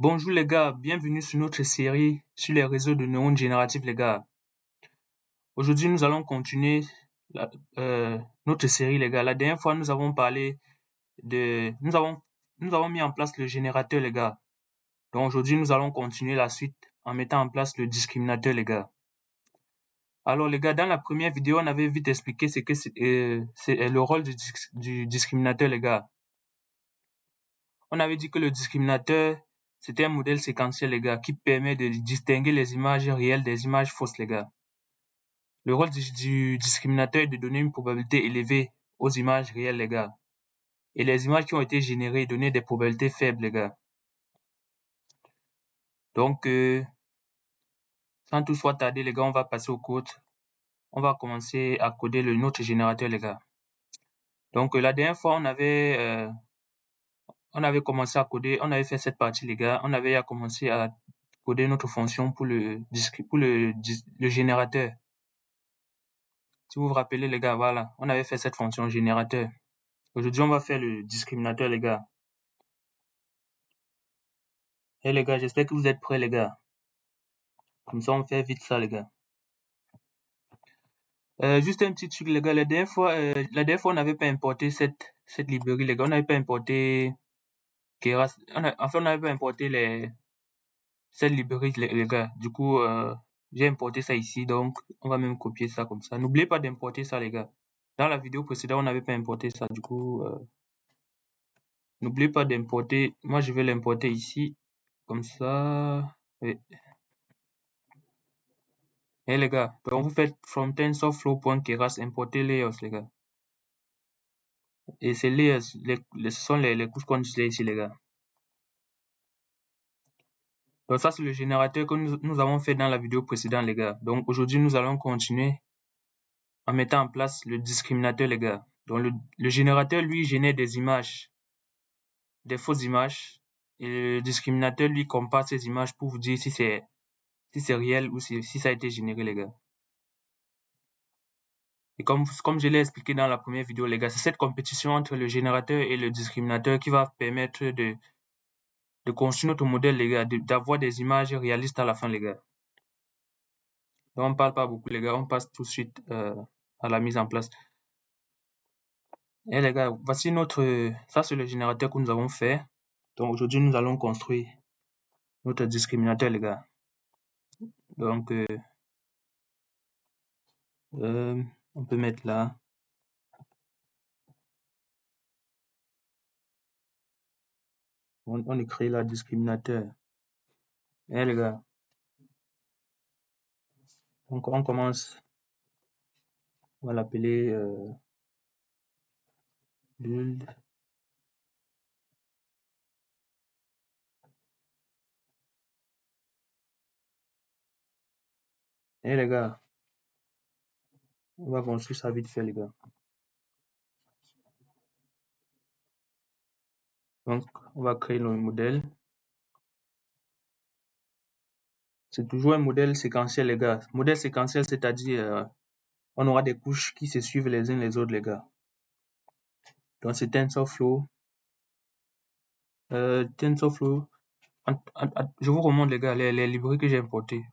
Bonjour les gars, bienvenue sur notre série sur les réseaux de neurones génératifs les gars. Aujourd'hui nous allons continuer la- notre série les gars. La dernière fois nous avons parlé de... Nous avons mis en place le générateur les gars. Donc aujourd'hui nous allons continuer la suite en mettant en place le discriminateur les gars. Alors les gars, dans la première vidéo on avait vite expliqué ce que c'est le rôle du discriminateur les gars. On avait dit que le discriminateur, c'était un modèle séquentiel, les gars, qui permet de distinguer les images réelles des images fausses, les gars. Le rôle du discriminateur est de donner une probabilité élevée aux images réelles, les gars. Et les images qui ont été générées donner des probabilités faibles, les gars. Donc, sans tout soit tarder, les gars, on va passer au code. On va commencer à coder notre générateur, les gars. Donc, la dernière fois, on avait commencé à coder, on avait fait cette partie, les gars. On avait commencé à coder notre fonction pour le générateur. Si vous vous rappelez, les gars, voilà, on avait fait cette fonction générateur. Aujourd'hui, on va faire le discriminateur, les gars. Et les gars, j'espère que vous êtes prêts, les gars. Comme ça, on fait vite ça, les gars. Juste un petit truc, les gars. La dernière fois, on n'avait pas importé cette librairie, les gars. On n'avait pas importé Keras. Enfin, on n'avait pas importé cette librairie, les gars. Du coup, j'ai importé ça ici. Donc, on va même copier ça comme ça. N'oubliez pas d'importer ça, les gars. Dans la vidéo précédente, on n'avait pas importé ça. Du coup, n'oubliez pas d'importer. Moi, je vais l'importer ici. Comme ça. Et les gars, donc vous faites from tensorflow.keras importer layers, les gars. Et ces layers, ce sont les couches qu'on utilise ici, les gars. Donc ça, c'est le générateur que nous avons fait dans la vidéo précédente, les gars. Donc aujourd'hui, nous allons continuer en mettant en place le discriminateur, les gars. Donc le générateur, lui, génère des images, des fausses images. Et le discriminateur, lui, compare ces images pour vous dire si c'est réel ou si ça a été généré, les gars. Et comme je l'ai expliqué dans la première vidéo, les gars, c'est cette compétition entre le générateur et le discriminateur qui va permettre de construire notre modèle, les gars, d'avoir des images réalistes à la fin, les gars. Donc, on ne parle pas beaucoup, les gars, on passe tout de suite à la mise en place. Et les gars, voici ça c'est le générateur que nous avons fait. Donc aujourd'hui, nous allons construire notre discriminateur, les gars. Donc, on peut mettre là. On écrit là discriminateur. Et les gars, donc on commence, on va l'appeler build. Et les gars, on va construire ça vite fait, les gars. Donc, on va créer le modèle. C'est toujours un modèle séquentiel, les gars. Modèle séquentiel, c'est-à-dire, on aura des couches qui se suivent les unes les autres, les gars. Donc, c'est TensorFlow. TensorFlow. Je vous remonte, les gars, les librairies que j'ai importées.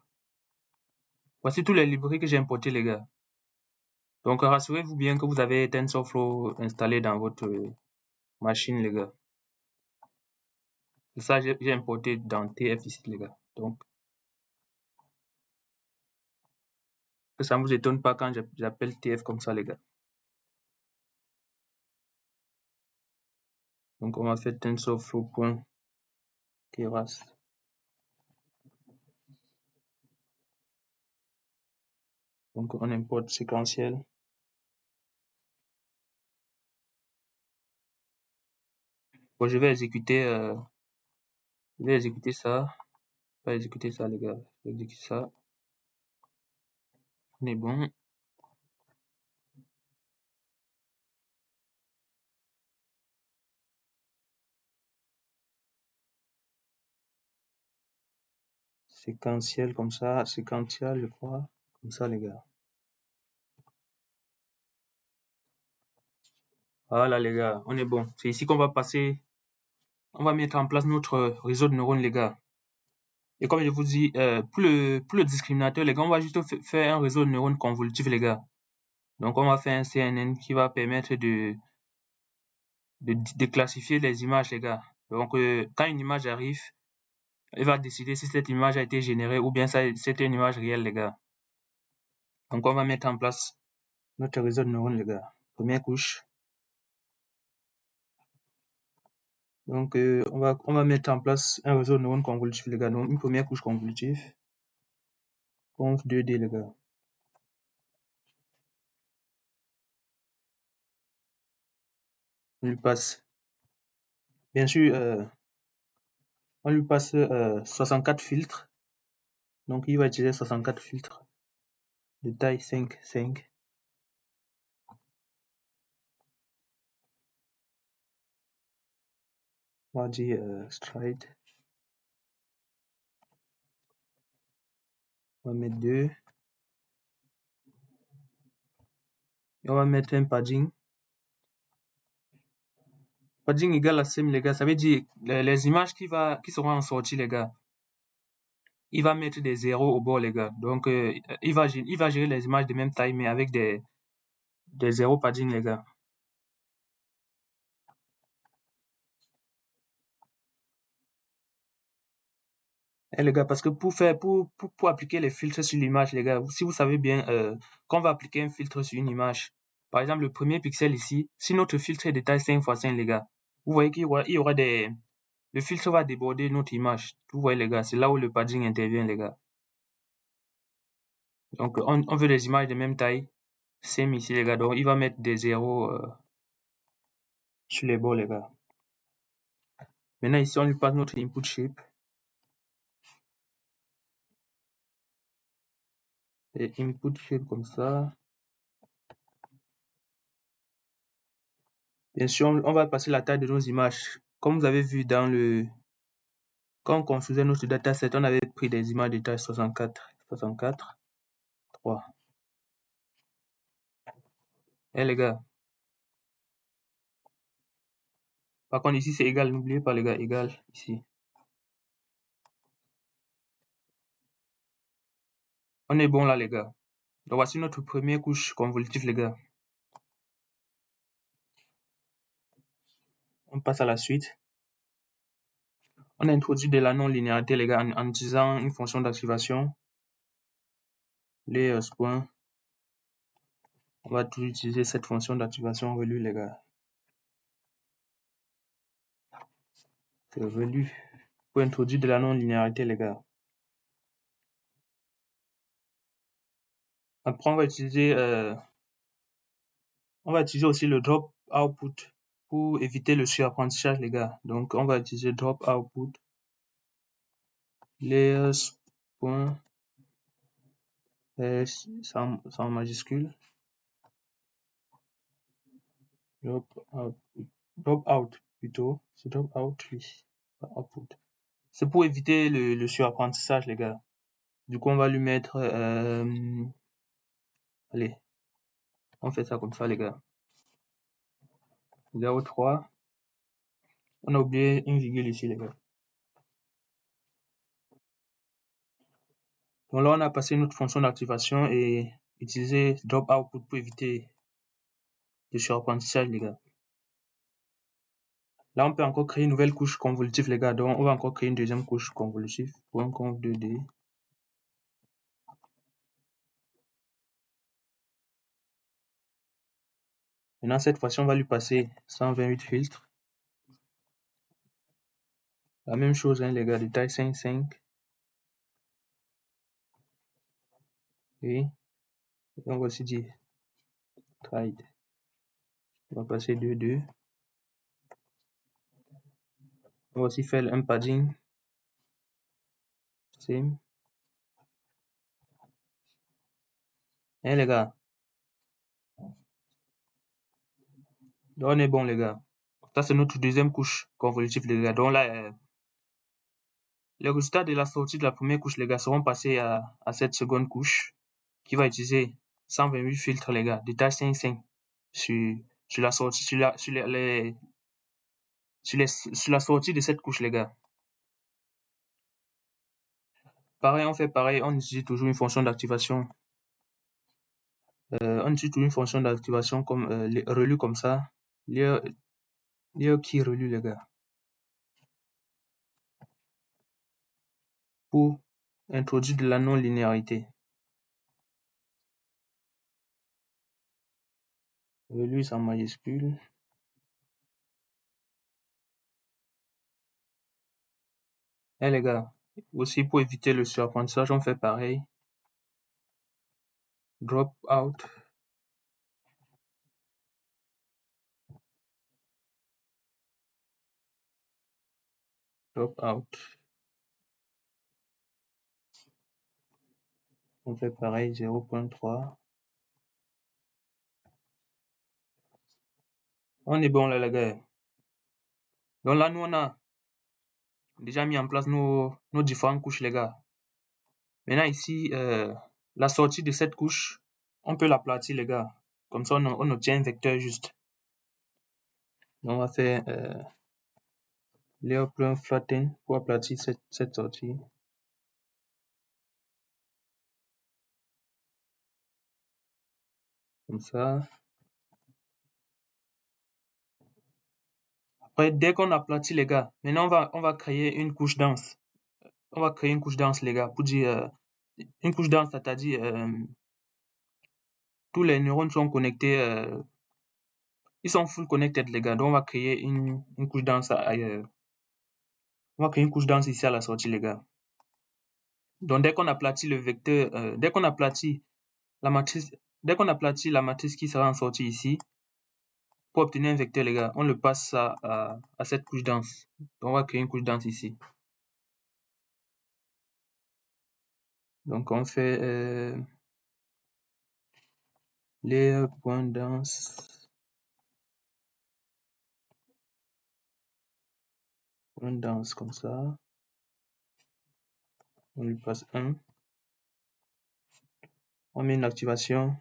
Voici tous les librairies que j'ai importées, les gars. Donc, rassurez-vous bien que vous avez TensorFlow installé dans votre machine, les gars. C'est ça, j'ai importé dans TF ici, les gars. Donc, que ça ne vous étonne pas quand j'appelle TF comme ça, les gars. Donc, on va faire tensorflow.keras. Donc, on importe séquentiel. Bon, je vais exécuter ça. Je vais exécuter ça, les gars. Je vais exécuter ça. On est bon. Séquentiel comme ça. Séquentiel, je crois. Comme ça, les gars. Voilà, les gars. On est bon. C'est ici qu'on va passer on va mettre en place notre réseau de neurones, les gars. Et comme je vous dis, pour le discriminateur, les gars, on va juste faire un réseau de neurones convolutifs, les gars. Donc, on va faire un CNN qui va permettre de classifier les images, les gars. Donc, quand une image arrive, il va décider si cette image a été générée ou bien c'est une image réelle, les gars. Donc, on va mettre en place notre réseau de neurones, les gars. Première couche. Donc, on va mettre en place un réseau de neurones convolutifs, les gars. Donc, une première couche convolutive. Conv 2D, les gars. On lui passe. Bien sûr, on lui passe 64 filtres. Donc, il va utiliser 64 filtres de taille 5. On va dire straight. On va mettre 2. Et on va mettre un padding. Padding égale à sim, les gars. Ça veut dire les images qui seront en sortie, les gars. Il va mettre des zéros au bord, les gars. Donc, il va gérer les images de même taille, mais avec des zéros padding, les gars. Et les gars, parce que pour appliquer les filtres sur l'image, les gars, si vous savez bien, quand on va appliquer un filtre sur une image, par exemple, le premier pixel ici, si notre filtre est de taille 5x5, les gars, vous voyez qu'il y aura le filtre va déborder notre image. Vous voyez, les gars, c'est là où le padding intervient, les gars. Donc, on veut des images de même taille. Same ici, les gars. Donc, il va mettre des zéros sur les bords, les gars. Maintenant, ici, on lui passe notre input shape. Et input shape comme ça. Bien sûr, on va passer la taille de nos images. Comme vous avez vu quand on construisait notre dataset, on avait pris des images de taille 64, 3. Eh les gars. Par contre, ici, c'est égal. N'oubliez pas, les gars, égal, ici. On est bon là, les gars. Donc, voici notre première couche convolutive, les gars. On passe à la suite. On a introduit de la non-linéarité, les gars, en utilisant une fonction d'activation. Layers point. On va toujours utiliser cette fonction d'activation relue, les gars. C'est relue pour introduire de la non-linéarité, les gars. Après, on va utiliser aussi le drop output pour éviter le surapprentissage, les gars. Donc, on va utiliser drop output layers point sans majuscule. Drop out plutôt. C'est drop out, oui. Pas output. C'est pour éviter le surapprentissage, les gars. Du coup, on va lui mettre... allez, on fait ça comme ça, les gars. 0,3. On a oublié une virgule ici, les gars. Donc là, on a passé notre fonction d'activation et utilisé drop output pour éviter le surapprentissage, les gars. Là, on peut encore créer une nouvelle couche convolutive, les gars. Donc, on va encore créer une deuxième couche convolutive pour un conv 2D. Maintenant, cette fois-ci, on va lui passer 128 filtres. La même chose, hein, les gars, de taille 5. Et on va aussi dire trade. On va passer 2. On va aussi faire un padding. Same. Hein, les gars. Donc, on est bon, les gars. Ça, c'est notre deuxième couche convolutive, les gars. Donc là, les résultats de la sortie de la première couche, les gars, seront passés à cette seconde couche qui va utiliser 128 filtres, les gars, de taille 5 sur la sortie, sur sur la sortie de cette couche, les gars. Pareil, on fait pareil, on utilise toujours une fonction d'activation. On utilise toujours une fonction d'activation comme relu comme ça. Lire qui relu, les gars. Pour introduire de la non-linéarité. Relu en majuscule. Les gars, aussi pour éviter le surapprentissage, on fait pareil. Drop out. Drop out. On fait pareil, 0.3. On est bon là, les gars. Donc là, nous, on a déjà mis en place nos différentes couches, les gars. Maintenant, ici, la sortie de cette couche, on peut l'aplatir, les gars. Comme ça, on obtient un vecteur juste. Donc, on va faire layer.flatten pour aplatir cette sortie. Comme ça. Après, dès qu'on aplatit, les gars, maintenant, on va créer une couche dense. On va créer une couche dense, les gars, pour dire... une couche dense, c'est-à-dire... tous les neurones sont connectés... ils sont full connected, les gars. Donc, on va créer une couche dense ailleurs. On va créer une couche dense ici à la sortie, les gars. Donc, dès qu'on aplatit le vecteur... dès qu'on aplatit la matrice... Dès qu'on aplatit la matrice qui sera en sortie ici, pour obtenir un vecteur, les gars, on le passe à cette couche dense. Donc, on va créer une couche dense ici. Donc, on fait layer.dense. Point dense comme ça. On lui passe 1. On met une activation.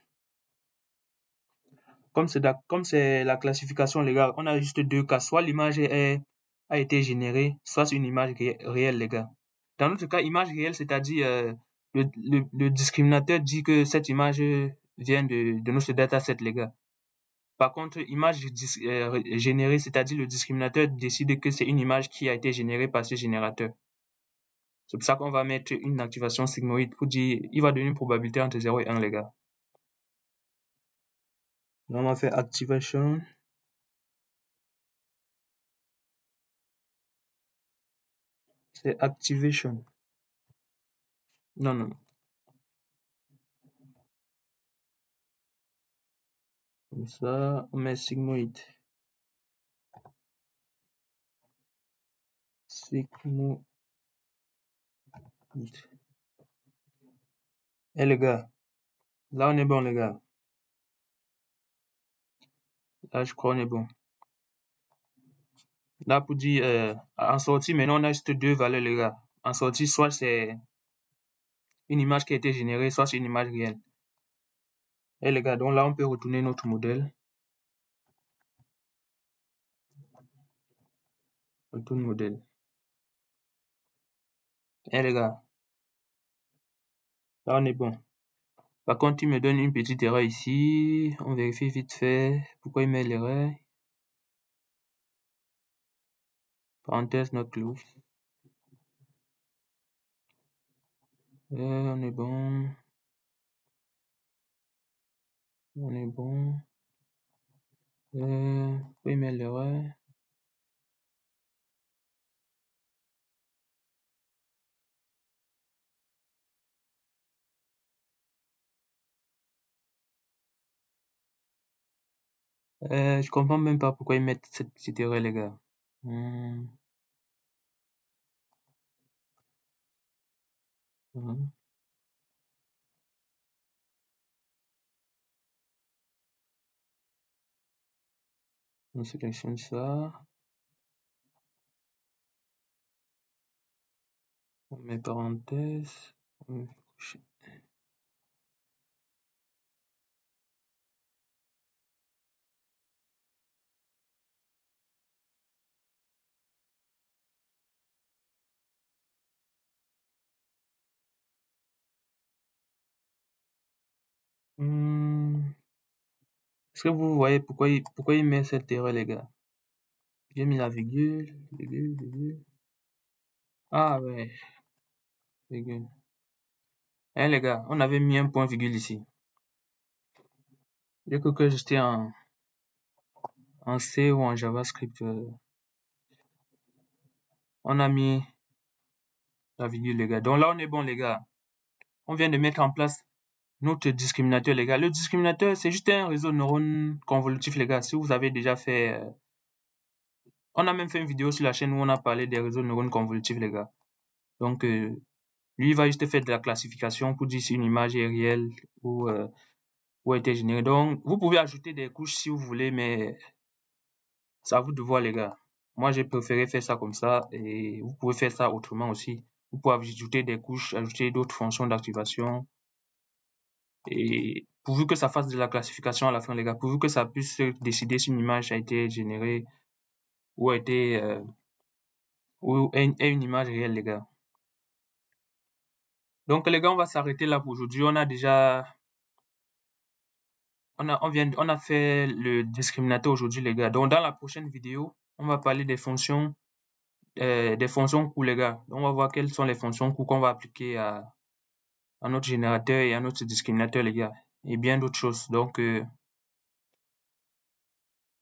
Comme c'est la classification, les gars, on a juste deux cas. Soit l'image a été générée, soit c'est une image réelle, les gars. Dans notre cas, image réelle, c'est-à-dire le discriminateur dit que cette image vient de notre dataset, les gars. Par contre, image générée, c'est-à-dire le discriminateur décide que c'est une image qui a été générée par ce générateur. C'est pour ça qu'on va mettre une activation sigmoïde pour dire il va donner une probabilité entre 0 et 1, les gars. Donc, on va faire activation. C'est activation. Non. Comme ça, on met sigmoïde. Sigmoïde. Les gars, là on est bon, les gars. Là, je crois qu'on est bon. Là, pour dire, en sortie, maintenant on a juste deux valeurs, les gars. En sortie, soit c'est une image qui a été générée, soit c'est une image réelle. Les gars, donc là, on peut retourner notre modèle. Retourne modèle. Les gars, là, on est bon. Par contre, il me donne une petite erreur ici. On vérifie vite fait. Pourquoi il met l'erreur? Parenthèse, not close. On est bon. On est bon. Pourquoi il met l'erreur? Je comprends même pas pourquoi ils mettent cette petite erreur, les gars. Une On sélectionne ça. On met parenthèse. Est-ce que vous voyez pourquoi il met cette erreur, les gars? J'ai mis la virgule. Ah ouais, virgule. Eh les gars, on avait mis un point virgule ici. J'ai cru que j'étais en C ou en JavaScript. On a mis la virgule, les gars. Donc là, on est bon, les gars. On vient de mettre en place notre discriminateur, les gars. Le discriminateur, c'est juste un réseau de neurones convolutifs, les gars. Si vous avez déjà fait... on a même fait une vidéo sur la chaîne où on a parlé des réseaux de neurones convolutifs, les gars. Donc, lui, il va juste faire de la classification pour dire si une image est réelle ou a été générée. Donc, vous pouvez ajouter des couches si vous voulez, mais c'est à vous de voir, les gars. Moi, j'ai préféré faire ça comme ça et vous pouvez faire ça autrement aussi. Vous pouvez ajouter des couches, ajouter d'autres fonctions d'activation. Et pourvu que ça fasse de la classification à la fin, les gars, pourvu que ça puisse décider si une image a été générée ou a été ou est une image réelle, les gars. Donc, les gars, on va s'arrêter là pour aujourd'hui. On a déjà on a fait le discriminateur aujourd'hui, les gars. Donc, dans la prochaine vidéo, on va parler des fonctions coûts, les gars. Donc, on va voir quelles sont les fonctions coûts qu'on va appliquer à notre générateur et à notre discriminateur, les gars. Et bien d'autres choses. Donc,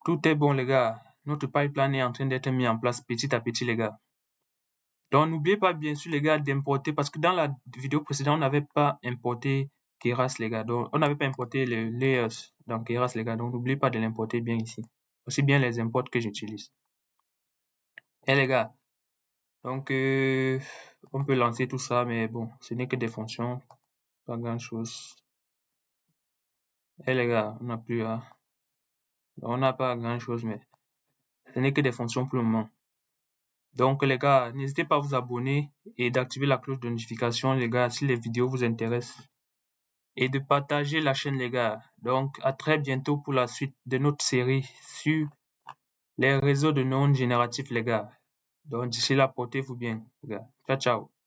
tout est bon, les gars. Notre pipeline est en train d'être mis en place petit à petit, les gars. Donc, n'oubliez pas, bien sûr, les gars, d'importer, parce que dans la vidéo précédente, on n'avait pas importé Keras, les gars. Donc, on n'avait pas importé les layers dans Keras, les gars. Donc, n'oubliez pas de l'importer bien ici. Aussi bien les imports que j'utilise. Et les gars, donc, on peut lancer tout ça, mais bon, ce n'est que des fonctions, pas grand-chose. Et les gars, on n'a pas grand-chose, mais ce n'est que des fonctions pour le moment. Donc, les gars, n'hésitez pas à vous abonner et d'activer la cloche de notification, les gars, si les vidéos vous intéressent. Et de partager la chaîne, les gars. Donc, à très bientôt pour la suite de notre série sur les réseaux de neurones génératifs, les gars. Donc, d'ici là, portez-vous bien, les gars. Ciao, ciao.